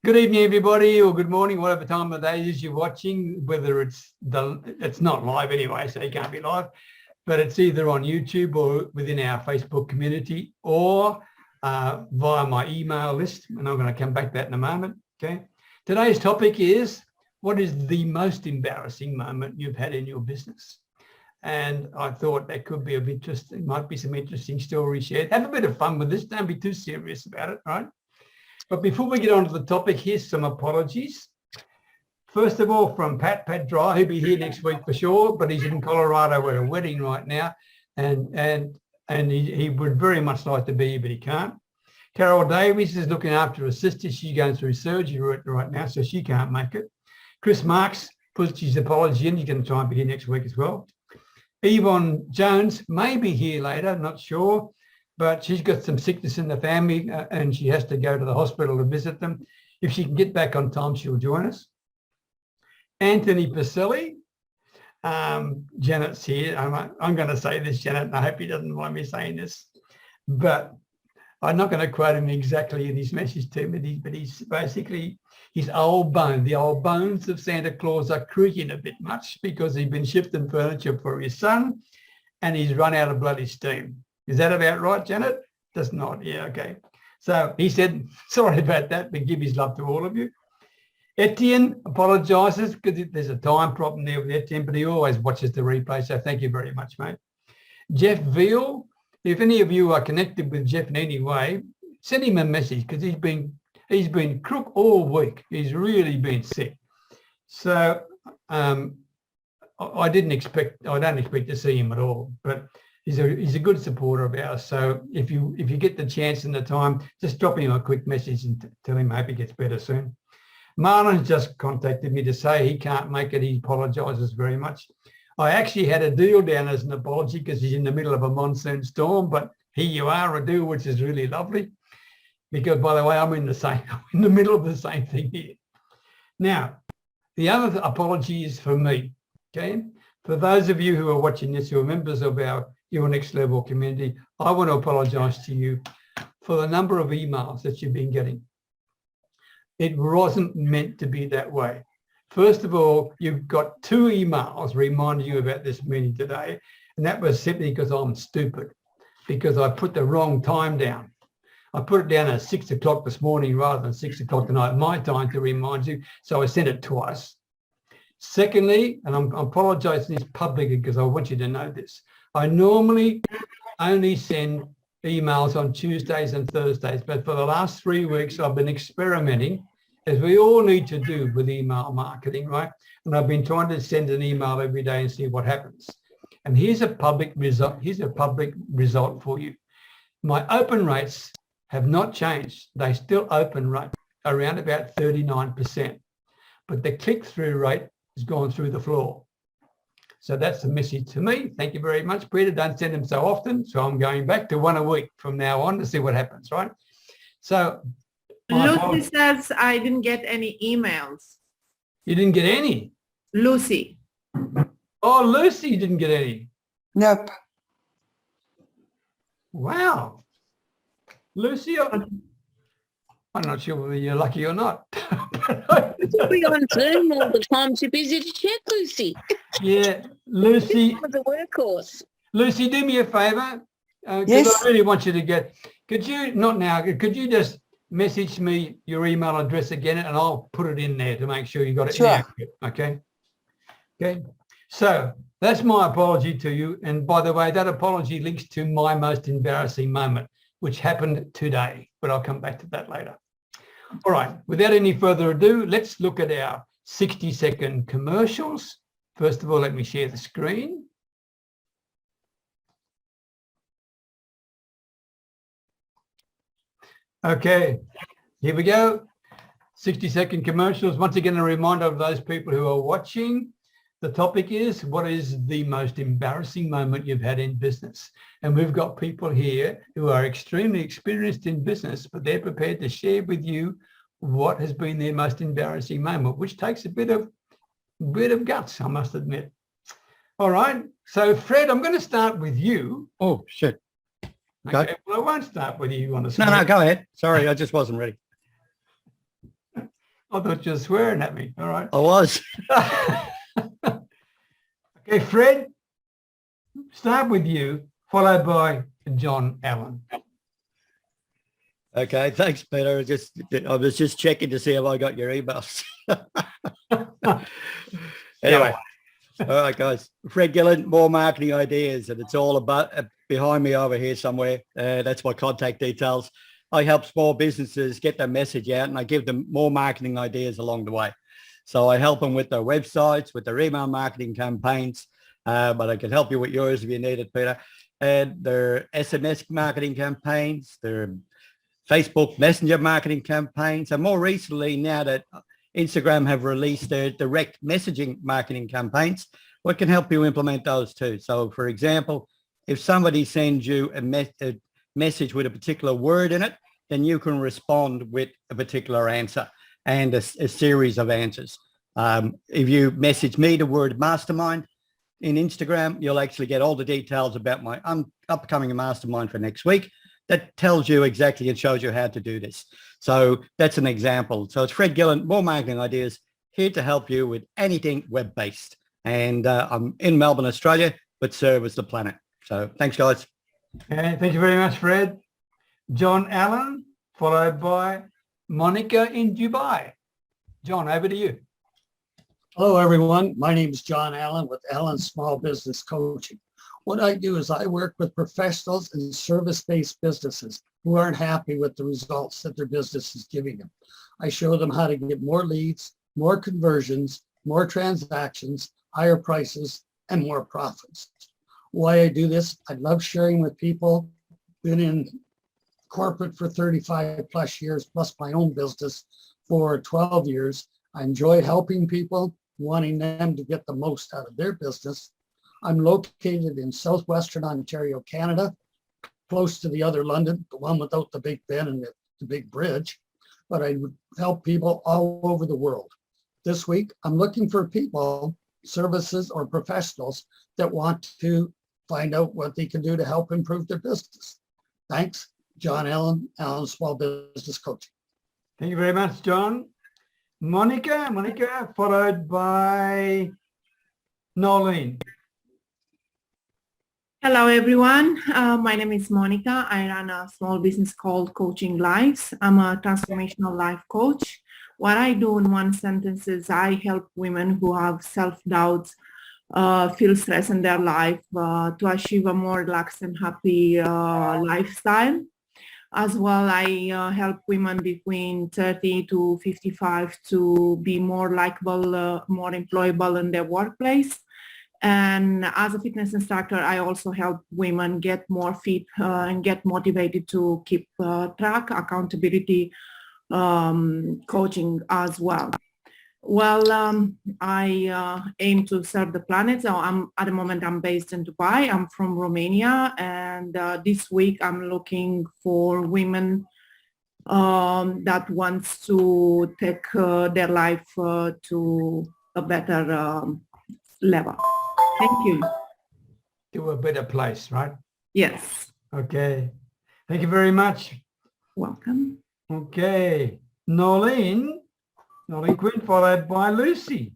Good evening, everybody, or good morning, whatever time of day it is you're watching, whether it's not live anyway, so you can't be live, but it's either on YouTube or within our Facebook community or via my email list, and I'm going to come back to that in a moment, okay? Today's topic is, what is the most embarrassing moment you've had in your business? And I thought that could be of interest. It might be some interesting stories shared. Have a bit of fun with this. Don't be too serious about it, right? But before we get on to the topic, here's some apologies. First of all, from Pat Dry, he'll be here next week for sure, but he's in Colorado at a wedding right now, and he would very much like to be here, but he can't. Carol Davies is looking after her sister. She's going through surgery right now, so she can't make it. Chris Marks puts his apology in. He's going to try and be here next week as well. Yvonne Jones may be here later, not sure, but she's got some sickness in the family and she has to go to the hospital to visit them. If she can get back on time, she'll join us. Anthony Pacelli, Janet's here. I'm going to say this, Janet, and I hope he doesn't mind me saying this, but I'm not going to quote him exactly in his message to me, but he's basically, his old bone, the old bones of Santa Claus are creaking a bit much because he's been shifting furniture for his son and he's run out of bloody steam. Is that about right, Janet? Does not, yeah, okay. So he said, sorry about that, but give his love to all of you. Etienne apologises because there's a time problem there with Etienne, but he always watches the replay, so thank you very much, mate. Jeff Veal, if any of you are connected with Jeff in any way, send him a message because he's been crook all week. He's really been sick. So I don't expect to see him at all, but he's a good supporter of ours. So if you get the chance and the time, just drop him a quick message and tell him I hope he gets better soon. Marlon's just contacted me to say he can't make it. He apologises very much. I actually had a deal down as an apology because he's in the middle of a monsoon storm, but here you are, a deal which is really lovely. Because, by the way, I'm in the middle of the same thing here. Now, the other apology is for me, okay? For those of you who are watching this, who are members of our Your Next Level community, I want to apologise to you for the number of emails that you've been getting. It wasn't meant to be that way. First of all, you've got 2 emails reminding you about this meeting today, and that was simply because I'm stupid, because I put the wrong time down. I put it down at 6 o'clock this morning rather than 6 o'clock tonight, my time, to remind you, so I sent it twice. Secondly, and I'm apologising this publicly because I want you to know this, I normally only send emails on Tuesdays and Thursdays, but for the last 3 weeks I've been experimenting, as we all need to do with email marketing, right? And I've been trying to send an email every day and see what happens. And here's a public result. Here's a public result for you. My open rates have not changed. They still open rate around about 39%, but the click-through rate has gone through the floor. So that's the message to me. Thank you very much, Peter. Don't send them so often. So I'm going back to 1 a week from now on to see what happens, right? So Lucy says, I didn't get any emails. You didn't get any? Lucy. Oh, Lucy didn't get any? Nope. Wow. Lucy, I'm not sure whether you're lucky or not. You'll be on Zoom all the time. Too busy to check, Lucy. Yeah, Lucy. The workhorse. Lucy, do me a favour. Yes. I really want you to get. Could you, not now, could you just message me your email address again and I'll put it in there to make sure you got it. Sure. Now. Okay. Okay. So that's my apology to you. And by the way, that apology links to my most embarrassing moment, which happened today, but I'll come back to that later. All right, without any further ado, let's look at our 60-second commercials. First of all, let me share the screen. Okay, here we go. 60-second commercials. Once again, a reminder of those people who are watching. The topic is, what is the most embarrassing moment you've had in business? And we've got people here who are extremely experienced in business, but they're prepared to share with you what has been their most embarrassing moment, which takes a bit of guts, I must admit. All right. So, Fred, I'm going to start with you. Oh, shit. Okay, well, I won't start with you on the screen. No, go ahead. Sorry, I just wasn't ready. I thought you were swearing at me. All right. I was. Okay, Fred, start with you, followed by John Allen. Okay, thanks, Peter. I was just checking to see if I got your emails. Anyway, all right, guys. Fred Gillen, more marketing ideas, and it's all about behind me over here somewhere. That's my contact details. I help small businesses get their message out, and I give them more marketing ideas along the way. So I help them with their websites, with their email marketing campaigns, but I can help you with yours if you need it, Peter. And their SMS marketing campaigns, their Facebook Messenger marketing campaigns, and more recently, now that Instagram have released their direct messaging marketing campaigns, we can help you implement those too. So, for example, if somebody sends you a message with a particular word in it, then you can respond with a particular answer and a series of answers. If you message me the word mastermind in Instagram, you'll actually get all the details about my upcoming mastermind for next week. That tells you exactly and shows you how to do this. So that's an example. So it's Fred Gillen, more marketing ideas, here to help you with anything web-based. And I'm in Melbourne, Australia, but service the planet. So thanks, guys. Okay, thank you very much, Fred. John Allen, followed by Monica in Dubai. John, over to you. Hello, everyone. My name is John Allen with Allen Small Business Coaching. What I do is I work with professionals and service-based businesses who aren't happy with the results that their business is giving them. I show them how to get more leads, more conversions, more transactions, higher prices, and more profits. Why I do this, I love sharing with people. Been in corporate for 35 plus years, plus my own business for 12 years. I enjoy helping people, wanting them to get the most out of their business. I'm located in southwestern Ontario, Canada, close to the other London, the one without the Big Ben and the big bridge, but I help people all over the world. This week, I'm looking for people, services or professionals that want to find out what they can do to help improve their business. Thanks, John Allen, Allen Small Business Coaching. Thank you very much, John. Monica, followed by Noleen. Hello, everyone. My name is Monica. I run a small business called Coaching Lives. I'm a transformational life coach. What I do in one sentence is I help women who have self-doubts, feel stress in their life to achieve a more relaxed and happy lifestyle. As well, I help women between 30 to 55 to be more likable, more employable in their workplace. And as a fitness instructor, I also help women get more fit and get motivated to keep track, accountability, coaching as well. Well, I aim to serve the planet. So at the moment I'm based in Dubai. I'm from Romania, and this week I'm looking for women that wants to take their life to a better level. Thank you. To a better place, right? Yes. Okay. Thank you very much. Welcome. Okay. Noleen Quinn, followed by Lucy.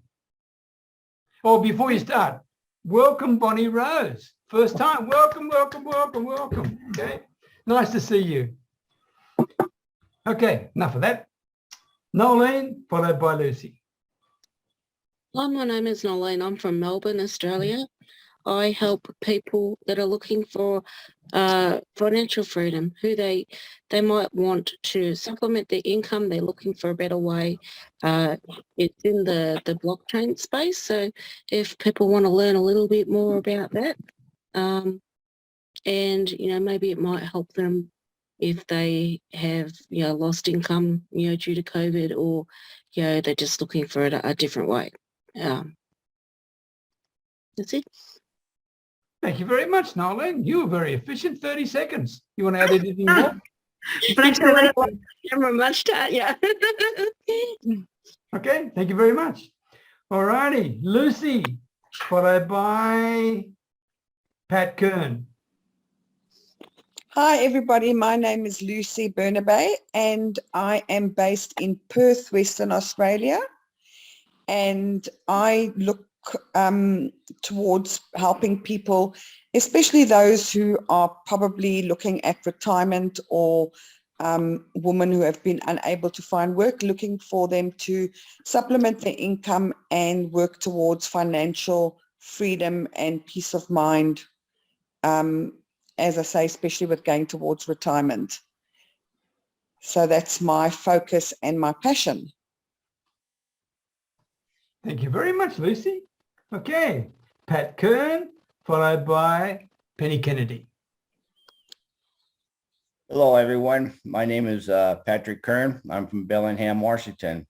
Oh, before you start, welcome, Bonnie Rose. First time. Welcome. Okay. Nice to see you. Okay, enough of that. Noleen, followed by Lucy. Hi, my name is Noleen. I'm from Melbourne, Australia. I help people that are looking for financial freedom, who they might want to supplement their income. They're looking for a better way. It's in the blockchain space. So if people want to learn a little bit more about that, and, maybe it might help them if they have, lost income, due to COVID, or, they're just looking for a different way. That's it. Thank you very much, Noleen. You were very efficient. 30 seconds. You want to add anything more? Never much time, yeah. Okay, thank you very much. All righty, Lucy, followed by Pat Kern. Hi everybody, my name is Lucy Burnaby and I am based in Perth, Western Australia, and I look towards helping people, especially those who are probably looking at retirement or women who have been unable to find work, looking for them to supplement their income and work towards financial freedom and peace of mind. As I say, especially with going towards retirement. So that's my focus and my passion. Thank you very much, Lucy. Okay, Pat Kern, followed by Penny Kennedy. Hello, everyone. My name is Patrick Kern. I'm from Beckenham, Washington.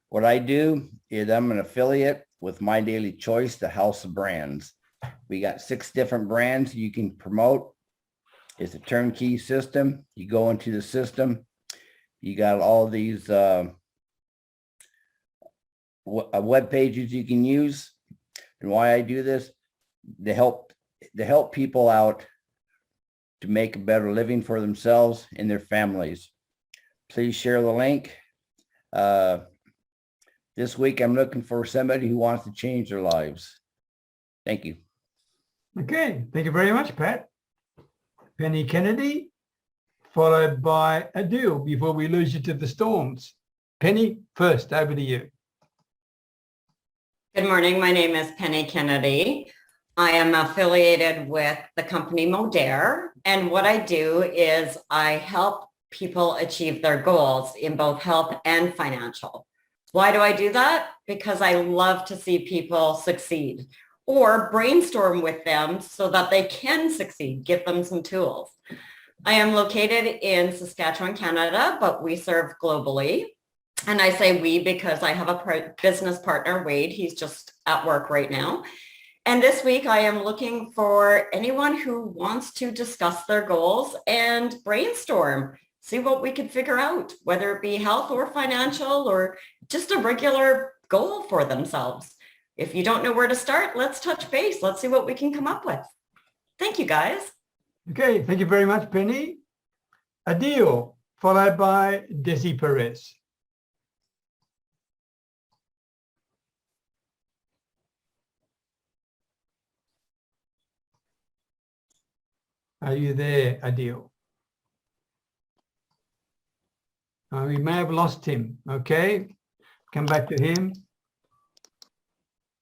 What I do is I'm an affiliate with My Daily Choice, the House of Brands. We got 6 different brands you can promote. It's a turnkey system. You go into the system. You got all these web pages you can use. And why I do this, to help people out to make a better living for themselves and their families. Please share the link. This week, I'm looking for somebody who wants to change their lives. Thank you. Okay, thank you very much, Pat. Penny Kennedy, followed by Adil before we lose you to the storms. Penny, first, over to you. Good morning. My name is Penny Kennedy. I am affiliated with the company Modere, and what I do is I help people achieve their goals in both health and financial. Why do I do that? Because I love to see people succeed, or brainstorm with them so that they can succeed, give them some tools. I am located in Saskatchewan, Canada, but we serve globally. And I say we because I have a business partner, Wade. He's just at work right now. And this week I am looking for anyone who wants to discuss their goals and brainstorm, see what we can figure out, whether it be health or financial or just a regular goal for themselves. If you don't know where to start, let's touch base. Let's see what we can come up with. Thank you, guys. Okay, thank you very much, Penny. Adil, followed by Desi Perez. Are you there, Adil? We may have lost him. Okay, come back to him.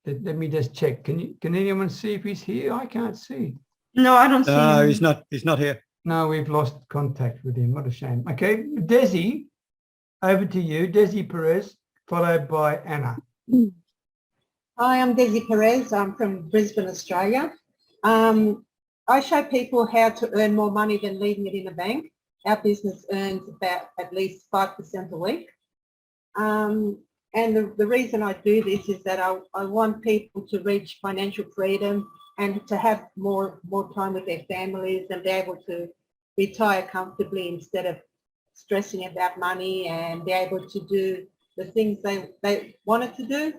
Let me just check. Can anyone see if he's here? I can't see. No, I don't see No, him. he's not here. No, we've lost contact with him. What a shame. Okay, Desi, over to you. Desi Perez, followed by Anna. Hi, I'm Desi Perez. I'm from Brisbane, Australia. I show people how to earn more money than leaving it in a bank. Our business earns about at least 5% a week. And the reason I do this is that I want people to reach financial freedom and to have more time with their families and be able to retire comfortably instead of stressing about money, and be able to do the things they wanted to do.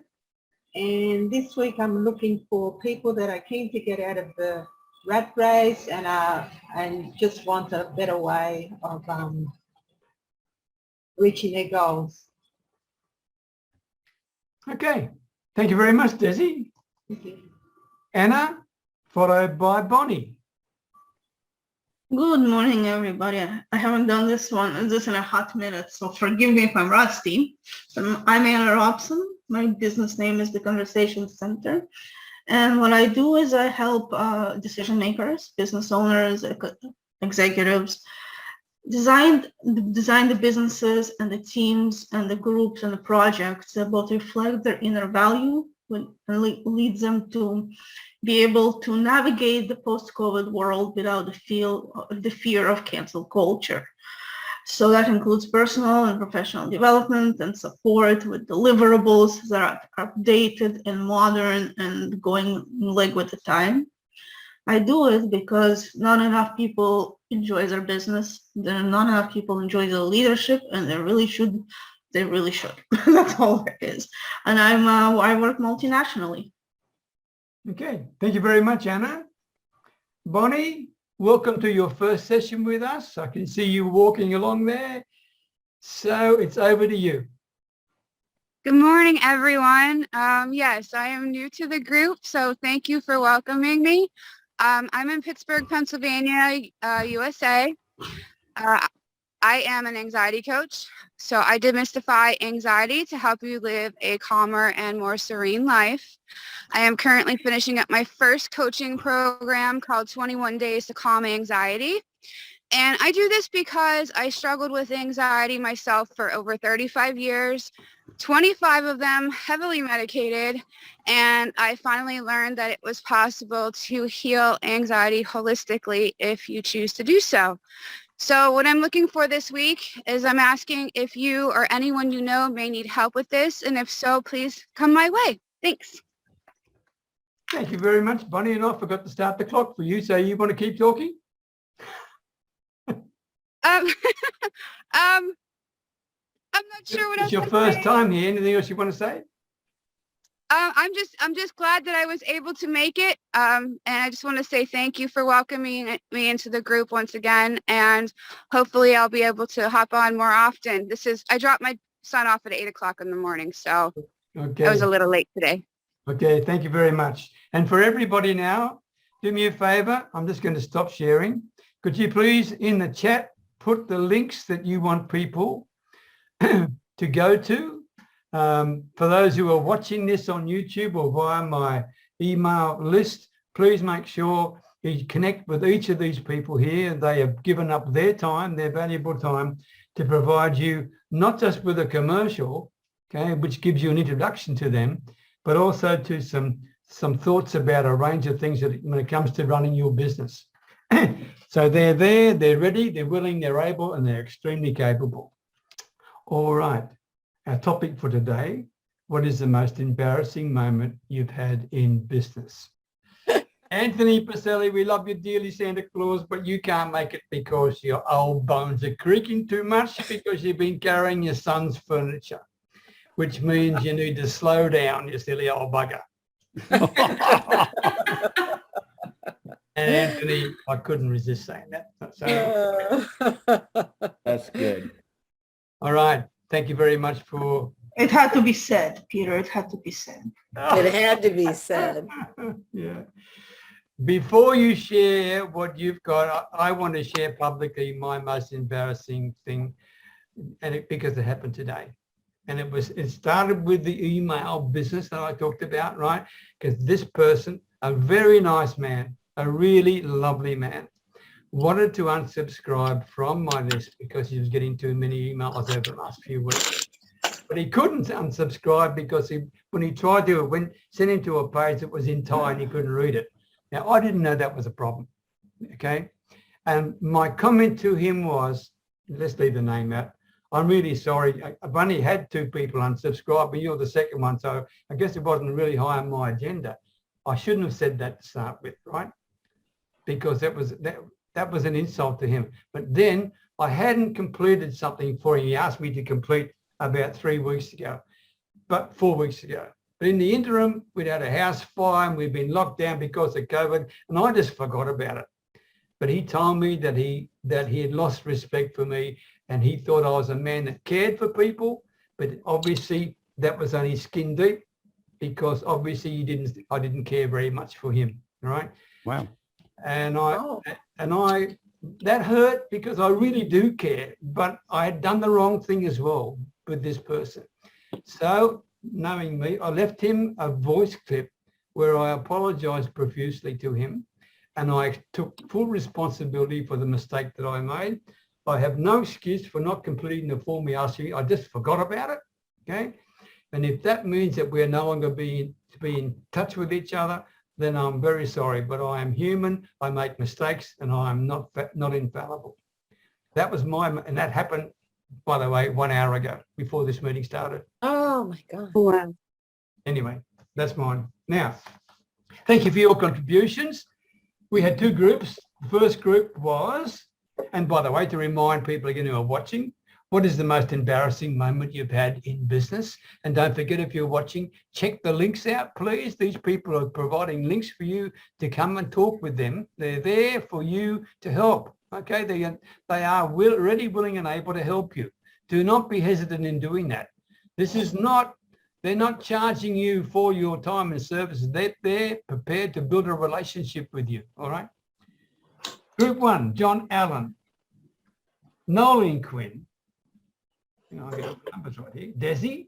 And this week I'm looking for people that are keen to get out of the rat race and just want a better way of reaching their goals. Okay, thank you very much, Desi. Thank you. Anna, followed by Bonnie. Good morning, everybody. I haven't done this in a hot minute, so forgive me if I'm rusty. I'm Anna Robson. My business name is The Conversation Center. And what I do is I help decision makers, business owners, executives, design the businesses and the teams and the groups and the projects that both reflect their inner value and leads them to be able to navigate the post-COVID world without the fear of cancel culture. So that includes personal and professional development and support with deliverables that are updated and modern and going leg with the time. I do it because not enough people enjoy their business. Not enough people enjoy their leadership, and they really should. That's all it is. And I work multinationally. Okay, thank you very much, Anna. Bonnie, welcome to your first session with us. I can see you walking along there. So it's over to you. Good morning, everyone. Yes, I am new to the group, so thank you for welcoming me. I'm in Pittsburgh, Pennsylvania, USA. I am an anxiety coach, so I demystify anxiety to help you live a calmer and more serene life. I am currently finishing up my first coaching program called 21 Days to Calm Anxiety. And I do this because I struggled with anxiety myself for over 35 years, 25 of them heavily medicated, and I finally learned that it was possible to heal anxiety holistically if you choose to do so. So what I'm looking for this week is I'm asking if you or anyone you know may need help with this, and if so, please come my way. Thanks. Thank you very much, Bonnie, and I forgot to start the clock for you, so you want to keep talking? I'm not sure what else. It's your to first say. time here. Anything else you want to say? I'm just glad that I was able to make it. And I just want to say thank you for welcoming me into the group once again. And hopefully I'll be able to hop on more often. I dropped my son off at 8 o'clock in the morning, so Okay. I was a little late today. Okay, thank you very much. And for everybody now, do me a favor. I'm just going to stop sharing. Could you please, in the chat, put the links that you want people to go to? For those who are watching this on YouTube or via my email list, please make sure you connect with each of these people here. They have given up their time, their valuable time, to provide you not just with a commercial, okay, which gives you an introduction to them, but also to some thoughts about a range of things that when it comes to running your business. So they're there, they're ready, they're willing, they're able, and they're extremely capable. All right. Our topic for today, what is the most embarrassing moment you've had in business? Anthony Pacelli, we love you dearly, Santa Claus, but you can't make it because your old bones are creaking too much because you've been carrying your son's furniture, which means you need to slow down, you silly old bugger. And Anthony, I couldn't resist saying that. So, That's good. all right. Thank you very much for... It had to be said, Peter. It had to be said. It had to be said. Yeah. Before you share what you've got, I want to share publicly my most embarrassing thing, and because it happened today. And it started with the email business that I talked about, right? Because this person, a very nice man, a really lovely man, wanted to unsubscribe from my list because he was getting too many emails over the last few weeks. But he couldn't unsubscribe because when he tried to send him to a page that was in Thai and he couldn't read it. Now, I didn't know that was a problem, okay? And my comment to him was, let's leave the name out, I'm really sorry. I've only had 2 people unsubscribe, but you're the second one, so I guess it wasn't really high on my agenda. I shouldn't have said that to start with, right? Because that was an insult to him. But then I hadn't completed something for him. He asked me to complete about 4 weeks ago. But in the interim, we'd had a house fire and we'd been locked down because of COVID, and I just forgot about it. But he told me that he had lost respect for me and he thought I was a man that cared for people, but obviously that was only skin deep because obviously I didn't care very much for him, right? Wow. And that hurt because I really do care, but I had done the wrong thing as well with this person. So knowing me, I left him a voice clip where I apologized profusely to him and I took full responsibility for the mistake that I made. I have no excuse for not completing the form he asked me. I just forgot about it, okay? And if that means that we're no longer be in touch with each other, then I'm very sorry, but I am human, I make mistakes, and I am not infallible. That was and that happened, by the way, 1 hour ago, before this meeting started. Oh my God. Wow. Anyway, that's mine. Now, thank you for your contributions. We had 2 groups. The first group was, and by the way, to remind people again who are watching, What is the most embarrassing moment you've had in business? And don't forget, if you're watching, check the links out, please. These people are providing links for you to come and talk with them. They're there for you to help. Okay, they are ready, willing, and able to help you. Do not be hesitant in doing that. This is not, they're not charging you for your time and services. They're prepared to build a relationship with you. All right. Group 1, John Allen, Noleen Quinn, I'll get the numbers right here, Desi,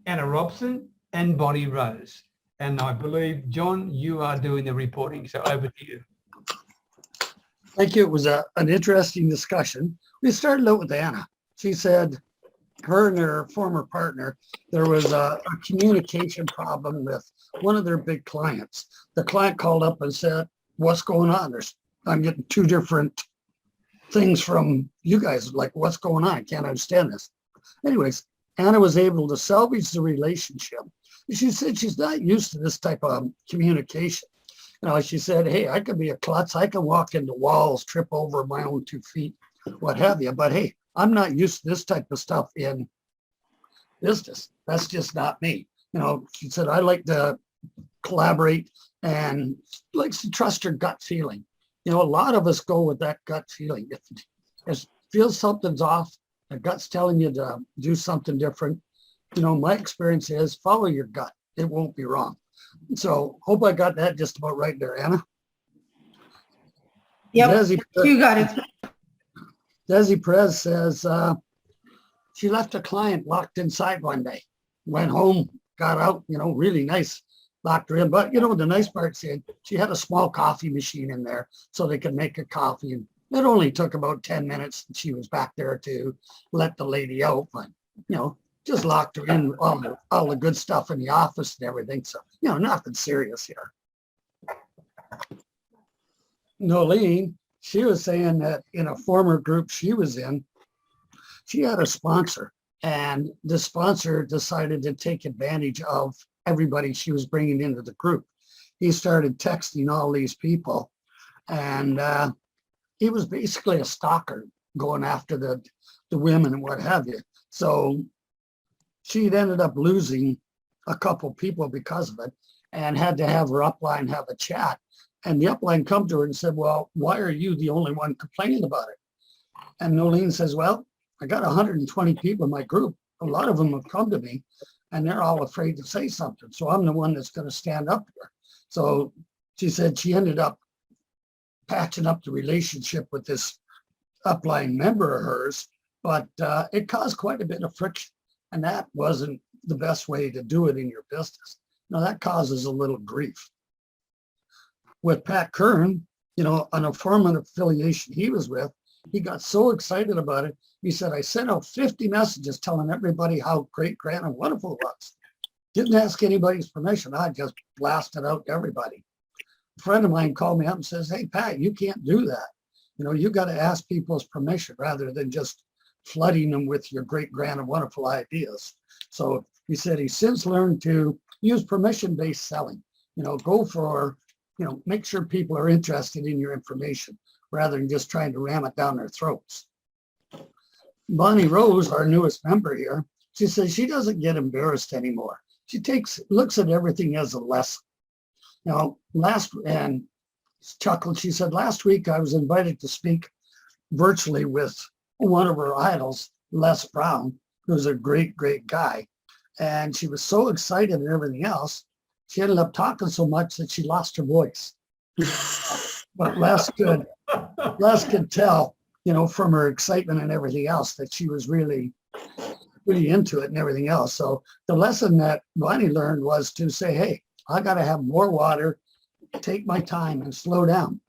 Anna Robson, and Bonnie Rose. And I believe, John, you are doing the reporting, so over to you. Thank you. It was an interesting discussion. We started out with Anna. She said her and her former partner, there was a communication problem with one of their big clients. The client called up and said, what's going on? I'm getting 2 different things from you guys, like what's going on? I can't understand this. Anyways, Anna was able to salvage the relationship. She said she's not used to this type of communication. She said, hey, I could be a klutz. I can walk into walls, trip over my own 2 feet, what have you. But hey, I'm not used to this type of stuff in business. That's just not me. She said, I like to collaborate and likes to trust her gut feeling. A lot of us go with that gut feeling. If it feels something's off, the gut's telling you to do something different. My experience is follow your gut. It won't be wrong. So hope I got that just about right there, Anna. Yep, Desi, you got it. Desi Perez says she left a client locked inside one day, went home, got out, really nice, locked her in. But, the nice part said she had a small coffee machine in there so they could make a coffee. And it only took about 10 minutes. And she was back there to let the lady out. But, just locked her in, all the good stuff in the office and everything. So, nothing serious here. Noleen, she was saying that in a former group she was in, she had a sponsor. And the sponsor decided to take advantage of everybody she was bringing into the group. He started texting all these people, and he was basically a stalker going after the women and what have you. So she'd ended up losing a couple people because of it and had to have her upline have a chat. And the upline come to her and said, well, why are you the only one complaining about it? And Noleen says, well, I got 120 people in my group. A lot of them have come to me and they're all afraid to say something. So I'm the one that's going to stand up here. So she said she ended up patching up the relationship with this upline member of hers, but it caused quite a bit of friction. And that wasn't the best way to do it in your business. Now that causes a little grief. With Pat Kern, on a former affiliation he was with, he got so excited about it. He said, I sent out 50 messages telling everybody how great, grand, and wonderful it was. Didn't ask anybody's permission. I just blasted out to everybody. A friend of mine called me up and says, hey, Pat, you can't do that. You got to ask people's permission rather than just flooding them with your great, grand, and wonderful ideas. So he said he's since learned to use permission-based selling. Go for, make sure people are interested in your information rather than just trying to ram it down their throats. Bonnie Rose, our newest member here, she says she doesn't get embarrassed anymore. She looks at everything as a lesson. And chuckled, she said, last week I was invited to speak virtually with one of her idols, Les Brown, who's a great, great guy. And she was so excited and everything else, she ended up talking so much that she lost her voice. But Les could tell, from her excitement and everything else that she was really, really into it and everything else. So the lesson that Bonnie learned was to say, hey, I got to have more water, take my time and slow down,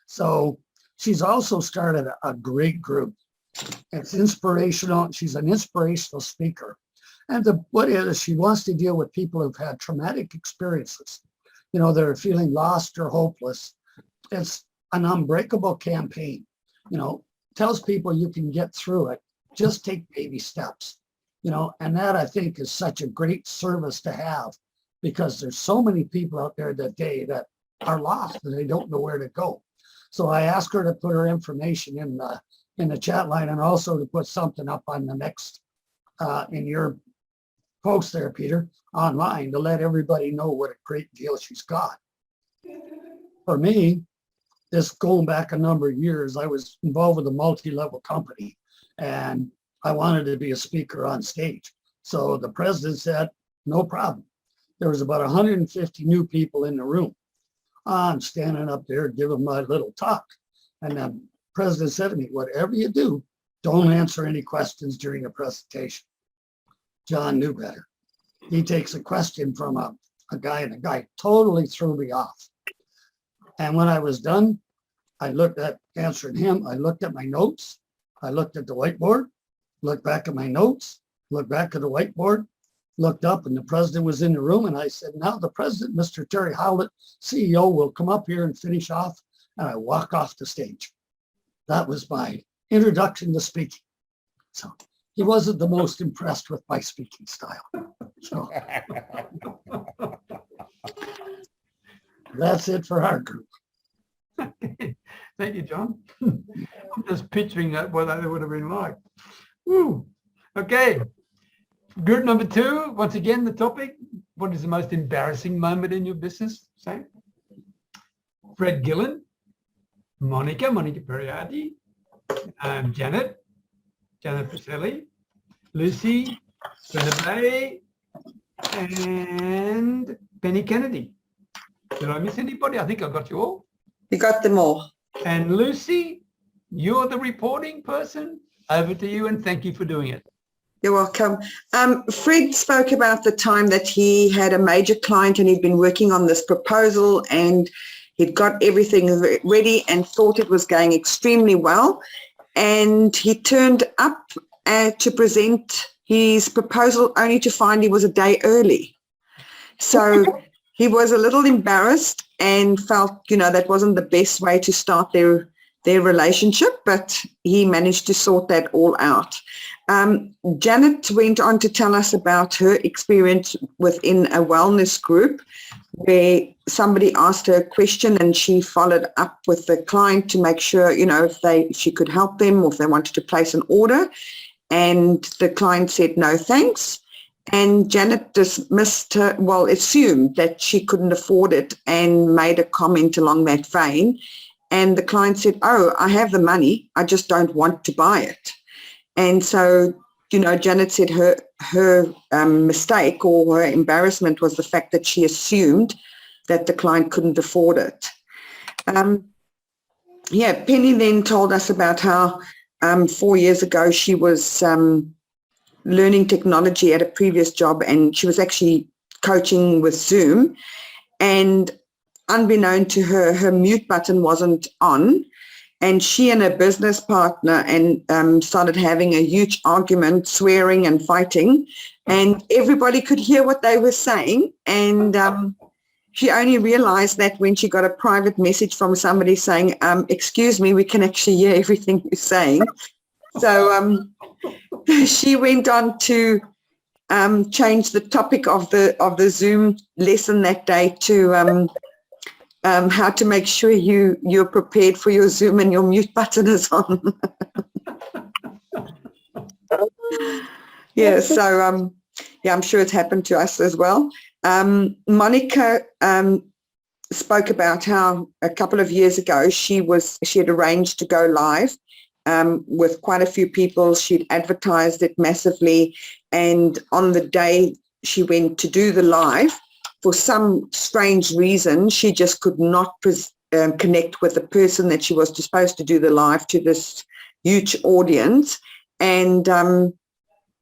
So she's also started a great group. It's inspirational. She's an inspirational speaker. And what is, she wants to deal with people who've had traumatic experiences, they're feeling lost or hopeless. It's an unbreakable campaign, tells people you can get through it. Just take baby steps, and that I think is such a great service to have because there's so many people out there today that are lost and they don't know where to go. So I asked her to put her information in in the chat line and also to put something up on the next, in your post there, Peter, online to let everybody know what a great deal she's got. For me, this going back a number of years, I was involved with a multi-level company and I wanted to be a speaker on stage. So the president said, no problem. There was about 150 new people in the room. I'm standing up there giving my little talk. And the president said to me, whatever you do, don't answer any questions during the presentation. John knew better. He takes a question from a guy, and the guy totally threw me off. And when I was done, I looked at answering him. I looked at my notes. I looked at the whiteboard, looked back at my notes, looked back at the whiteboard, looked up, and the president was in the room. And I said, now the president, Mr. Terry Howlett, CEO, will come up here and finish off. And I walk off the stage. That was my introduction to speaking. So he wasn't the most impressed with my speaking style. So that's it for our group. Thank you, John. I'm just picturing that, what that would have been like. Woo. Okay. Group number 2, once again, the topic, what is the most embarrassing moment in your business? Same. Fred Gillen, Monica Periardi, Janet Pacelli, Lucy, Renee, and Penny Kennedy. Did I miss anybody? I think I got you all. You got them all. And Lucy, you're the reporting person. Over to you, and thank you for doing it. You're welcome. Fred spoke about the time that he had a major client and he'd been working on this proposal and he'd got everything ready and thought it was going extremely well. And he turned up to present his proposal only to find he was a day early. So he was a little embarrassed and felt, that wasn't the best way to start their relationship, but he managed to sort that all out. Janet went on to tell us about her experience within a wellness group where somebody asked her a question and she followed up with the client to make sure, if she could help them or if they wanted to place an order. And the client said, no, thanks. And Janet dismissed her, assumed that she couldn't afford it and made a comment along that vein. And the client said, oh, I have the money, I just don't want to buy it. And so, Janet said her mistake or her embarrassment was the fact that she assumed that the client couldn't afford it. Penny then told us about how 4 years ago she was learning technology at a previous job and she was actually coaching with Zoom, and unbeknown to her, her mute button wasn't on, and she and her business partner started having a huge argument, swearing and fighting, and everybody could hear what they were saying. And she only realized that when she got a private message from somebody saying, excuse me, we can actually hear everything you're saying. So she went on to change the topic of the Zoom lesson that day to how to make sure you're prepared for your Zoom and your mute button is on. So I'm sure it's happened to us as well. Monica spoke about how a couple of years ago she had arranged to go live with quite a few people. She'd advertised it massively, and on the day she went to do the live, for some strange reason, she just could not connect with the person that she was supposed to do the live to, this huge audience. And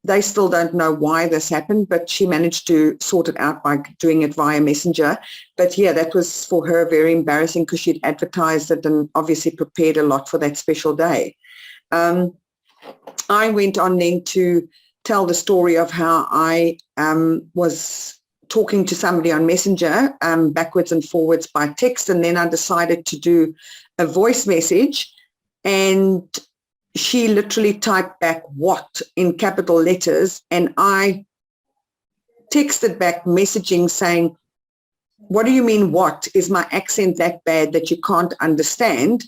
they still don't know why this happened, but she managed to sort it out by doing it via Messenger. But that was for her very embarrassing because she'd advertised it and obviously prepared a lot for that special day. I went on then to tell the story of how I was talking to somebody on Messenger backwards and forwards by text, and then I decided to do a voice message, and she literally typed back "what" in capital letters, and I texted back messaging saying, what do you mean what? Is my accent that bad that you can't understand?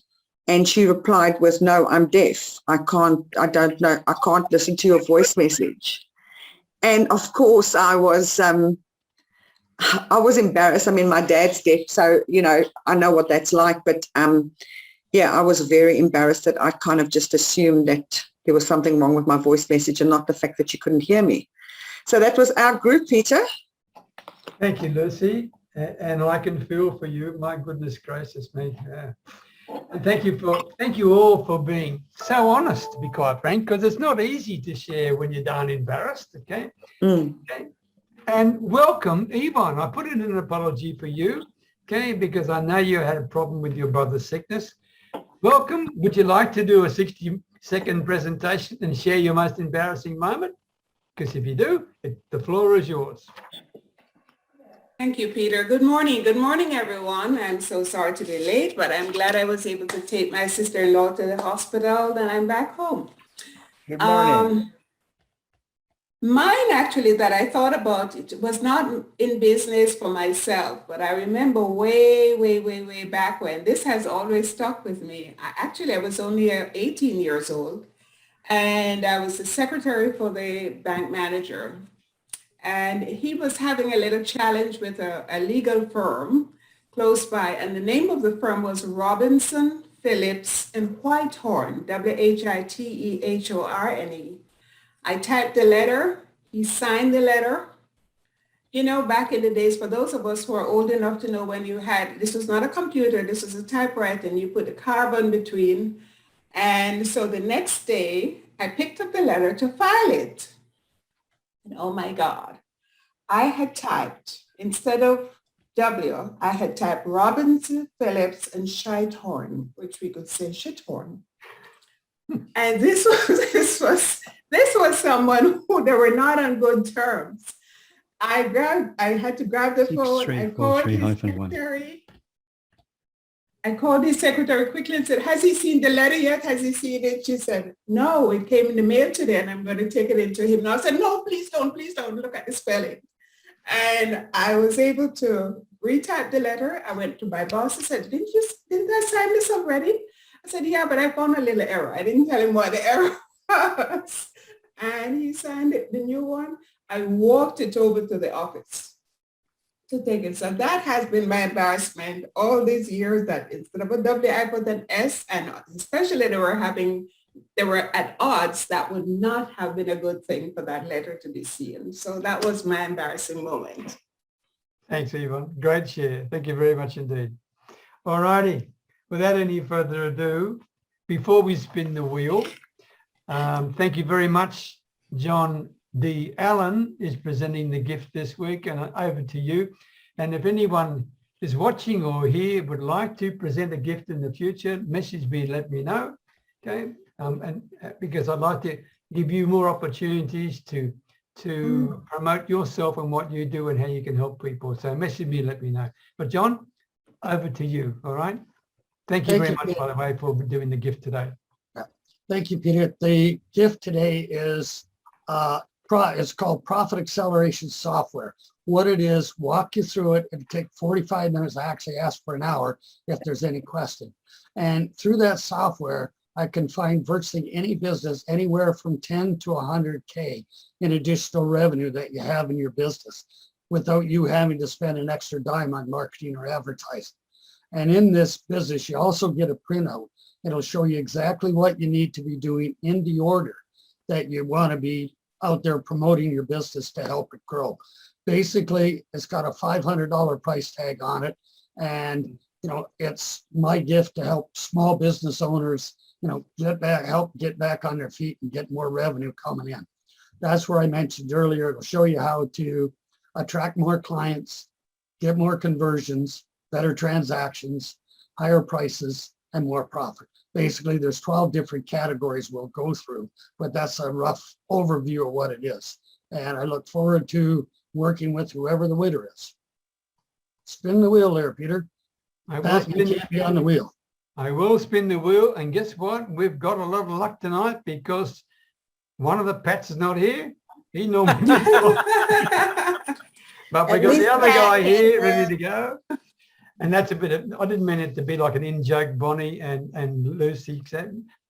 And she replied with, no, I'm deaf. I don't know. I can't listen to your voice message. And of course I was embarrassed. I mean, my dad's deaf, so, you know, I know what that's like. But yeah, I was very embarrassed that I kind of just assumed that there was something wrong with my voice message and not the fact that she couldn't hear me. So that was our group, Peter. Thank you, Lucy. And I can feel for you. My goodness gracious me. And thank you all for being so honest, to be quite frank, because it's not easy to share when you're darn embarrassed. Okay. Okay. And welcome, Yvonne. I put in an apology for you, okay, because I know you had a problem with your brother's sickness. Welcome. Would you like to do a 60-second presentation and share your most embarrassing moment? Because if you do, the floor is yours. Thank you, Peter. Good morning. Good morning, everyone. I'm so sorry to be late, but I'm glad I was able to take my sister-in-law to the hospital and I'm back home. Good morning. Mine actually that I thought about, it was not in business for myself, but I remember way back when. This has always stuck with me. I was only 18 years old and I was the secretary for the bank manager. And he was having a little challenge with a legal firm close by. And the name of the firm was Robinson, Phillips, and Whitehorn, WHITEHORNE. I typed the letter, he signed the letter. You know, back in the days, for those of us who are old enough to know when you had, this was not a computer, this was a typewriter, and you put a carbon between. And so the next day, I picked up the letter to file it. And oh my God, I had typed, instead of W, I had typed Robinson, Phillips, and Shithorn, which we could say Shithorn. And this was someone who they were not on good terms. I had to grab the phone. I called his secretary. I called his secretary quickly and said, has he seen the letter yet? Has he seen it? She said, no, it came in the mail today and I'm going to take it into him. And I said, no, please don't look at the spelling. And I was able to retype the letter. I went to my boss and said, didn't I sign this already? I said, yeah, but I found a little error. I didn't tell him what the error was. And he signed it, the new one. I walked it over to the office to take it. So that has been my embarrassment all these years, that instead of a W, I put an S, and especially they were at odds. That would not have been a good thing for that letter to be seen. So that was my embarrassing moment. Thanks, Yvonne. Great share. Thank you very much indeed. All righty. Without any further ado, before we spin the wheel, thank you very much. John D. Allen is presenting the gift this week, and over to you. And if anyone is watching or here would like to present a gift in the future, message me, let me know. Okay. Because I'd like to give you more opportunities to promote yourself and what you do and how you can help people. So message me, let me know. But John, over to you. All right. Thank you very much, by the way, for doing the gift today. Thank you, Peter. The gift today is it's called Profit Acceleration Software. What it is, walk you through it. It'll take 45 minutes. I actually ask for an hour if there's any question. And through that software, I can find virtually any business, anywhere from 10 to 100K in additional revenue that you have in your business without you having to spend an extra dime on marketing or advertising. And in this business, you also get a printout. It'll show you exactly what you need to be doing in the order that you want to be out there promoting your business to help it grow. Basically, it's got a $500 price tag on it. And, you know, it's my gift to help small business owners, you know, help get back on their feet and get more revenue coming in. That's where I mentioned earlier, it'll show you how to attract more clients, get more conversions, better transactions, higher prices, and more profit. Basically, there's 12 different categories we'll go through, but that's a rough overview of what it is. And I look forward to working with whoever the winner is. Spin the wheel there, Peter. I will be on the wheel. I will spin the wheel, and guess what? We've got a lot of luck tonight because one of the Pats is not here. He normally does. But we got the other guy here ready to go. And that's a bit of, I didn't mean it to be like an in-joke, Bonnie and Lucy,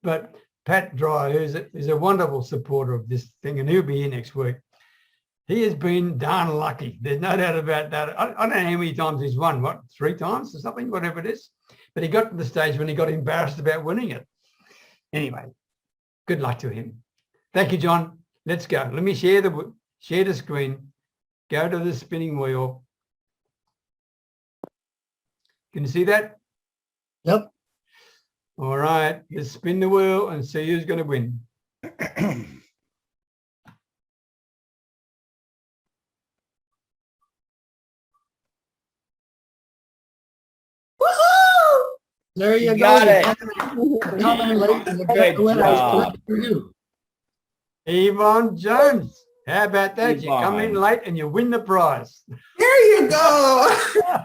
but Pat Dry, who's a wonderful supporter of this thing, and he'll be here next week. He has been darn lucky. There's no doubt about that. I don't know how many times he's won, what, 3 times or something, whatever it is. But he got to the stage when he got embarrassed about winning it. Anyway, good luck to him. Thank you, John. Let's go. Let me share the screen. Go to the spinning wheel. Can you see that? Yep. All right. Let's spin the wheel and see who's going to win. There you go. got it. Coming late and the Good winner job. is for you. Yvonne Jones. How about that? You come in Yvonne. late and you win the prize. There you go.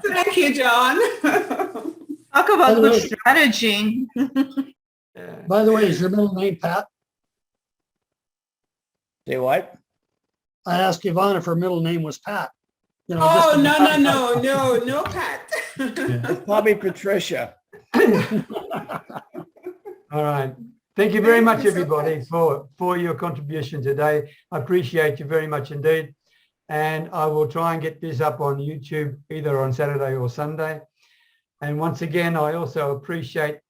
Thank you, John. Talk about good strategy. Yeah. By the way, is your middle name Pat? Say what? I asked Yvonne if her middle name was Pat. You know, Oh, just no, Pat. It's probably Patricia. All right. Thank you very Thank much, you so everybody, for your contribution today. I appreciate you very much indeed. And I will try and get this up on YouTube either on Saturday or Sunday. And once again, I also appreciate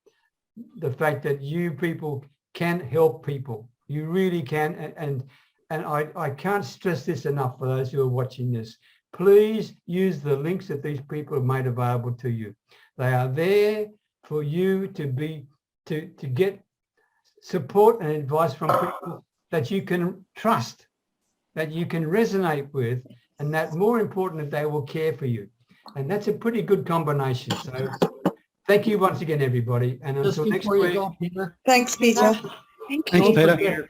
the fact that you people can help people. You really can. And I can't stress this enough for those who are watching this. Please use the links that these people have made available to you. They are there for you to get support and advice from people that you can trust, that you can resonate with, and that more important, that they will care for you. And that's a pretty good combination. So thank you once again, everybody. And Just until next before you week. go, Peter. Thanks, Peter. Thanks, Peter.